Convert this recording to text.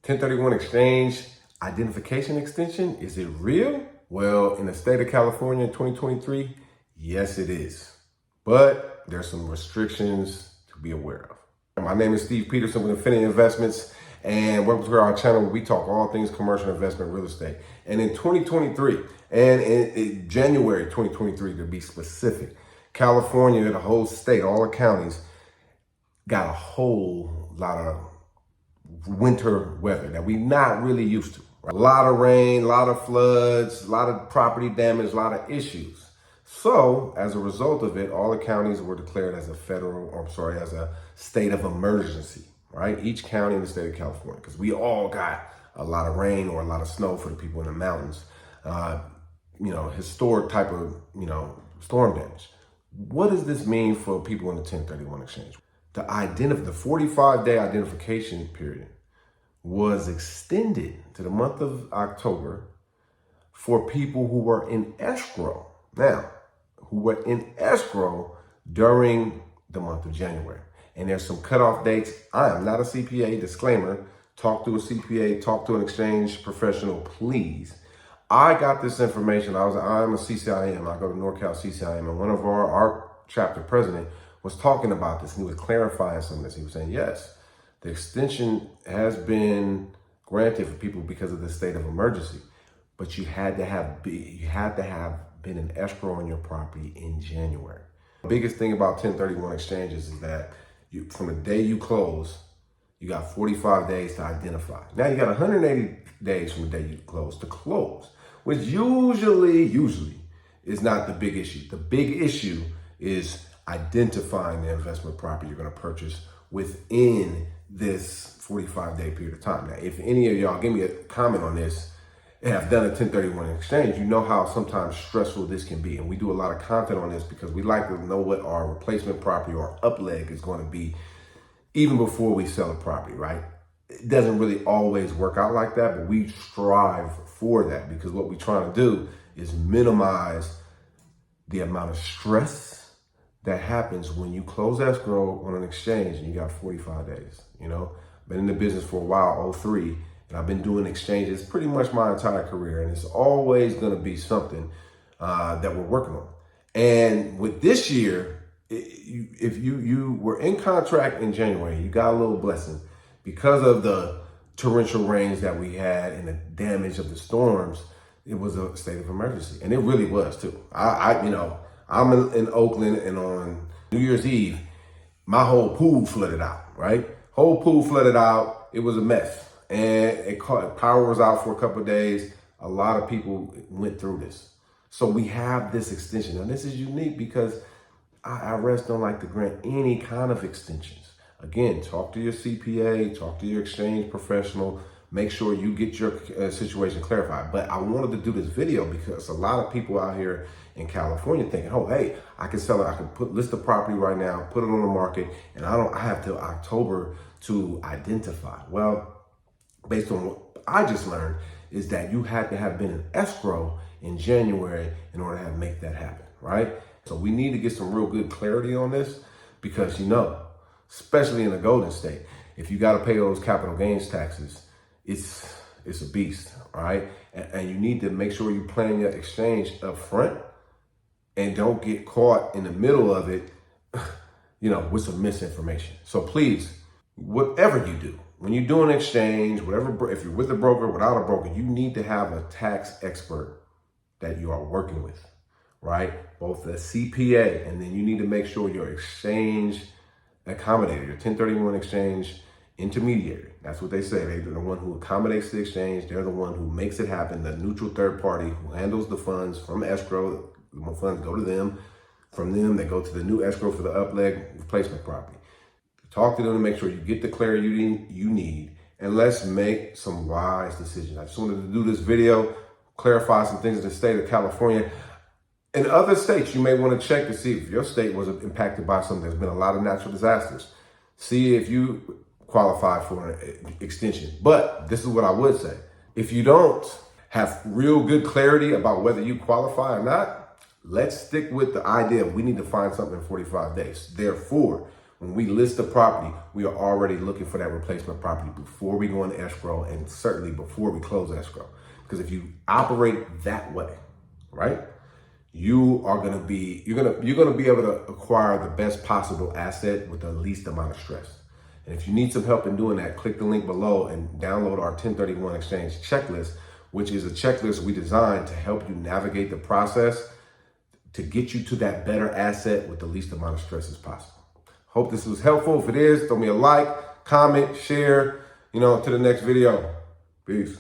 1031 exchange identification extension, is it real? Well, in the state of California in 2023, yes, it is. But there's some restrictions to be aware of. My name is Steve Peterson with Infinity Investments, and welcome to our channel where we talk all things commercial investment real estate. And in 2023, and in January 2023 to be specific, California, the whole state, all the counties, got a whole lot of winter weather that we're not really used to. A lot of rain, a lot of floods, a lot of property damage, a lot of issues. So as a result of it, all the counties were declared as as a state of emergency, right? Each county in the state of California, because we all got a lot of rain or a lot of snow for the people in the mountains. Historic type of, storm damage. What does this mean for people in the 1031 exchange? The 45-day identification period was extended to the month of October for people who were in escrow. Now, who were in escrow during the month of January. And there's some cutoff dates. I am not a CPA, disclaimer. Talk to a CPA, talk to an exchange professional, please. I got this information. I'm a CCIM. I go to NorCal CCIM, and one of our chapter president was talking about this, and he was clarifying some of this. He was saying, yes, the extension has been granted for people because of the state of emergency, but you had to have been in escrow on your property in January. The biggest thing about 1031 exchanges is that from the day you close, you got 45 days to identify. Now you got 180 days from the day you close, which usually is not the big issue. The big issue is identifying the investment property you're going to purchase within this 45-day period of time. Now, if any of y'all give me a comment on this and have done a 1031 exchange, you know how sometimes stressful this can be. And we do a lot of content on this because we like to know what our replacement property or up leg is going to be even before we sell a property, right? It doesn't really always work out like that, but we strive for that because what we're trying to do is minimize the amount of stress that happens when you close escrow on an exchange and you got 45 days. Been in the business for a while, 03, and I've been doing exchanges pretty much my entire career, and it's always going to be something that we're working on. And with this year, if you were in contract in January, you got a little blessing because of the torrential rains that we had and the damage of the storms. It was a state of emergency, and it really was too. I'm in Oakland, and on New Year's Eve, my whole pool flooded out, right? Whole pool flooded out. It was a mess. And power was out for a couple of days. A lot of people went through this. So we have this extension. Now, this is unique because IRS don't like to grant any kind of extensions. Again, talk to your CPA, talk to your exchange professional. Make sure you get your situation clarified. But I wanted to do this video because a lot of people out here in California thinking, oh, hey, I can sell it. I can list the property right now, put it on the market, and I have till October to identify. Well, based on what I just learned is that you had to have been in escrow in January in order to make that happen, right? So we need to get some real good clarity on this because, especially in the Golden State, if you got to pay those capital gains taxes, it's a beast, all right? And you need to make sure you plan your exchange up front and don't get caught in the middle of it, with some misinformation. So please, whatever you do, when you do an exchange, if you're with a broker, without a broker, you need to have a tax expert that you are working with, right? Both a CPA, and then you need to make sure your exchange accommodator, your 1031 exchange intermediary. That's what they say. They're the one who accommodates the exchange. They're the one who makes it happen. The neutral third party who handles the funds from escrow. The funds go to them. From them, they go to the new escrow for the up leg replacement property. Talk to them to make sure you get the clarity you need. And let's make some wise decisions. I just wanted to do this video, clarify some things in the state of California. In other states, you may want to check to see if your state was impacted by something. There's been a lot of natural disasters. See if you qualify for an extension. But this is what I would say. If you don't have real good clarity about whether you qualify or not, let's stick with the idea of we need to find something in 45 days. Therefore, When we list the property, we are already looking for that replacement property before we go into escrow, and certainly before we close escrow. Because if you operate that way, right, you're gonna be able to acquire the best possible asset with the least amount of stress. And if you need some help in doing that, click the link below and download our 1031 exchange checklist, which is a checklist we designed to help you navigate the process to get you to that better asset with the least amount of stress as possible. Hope this was helpful. If it is, throw me a like, comment, share, to the next video. Peace.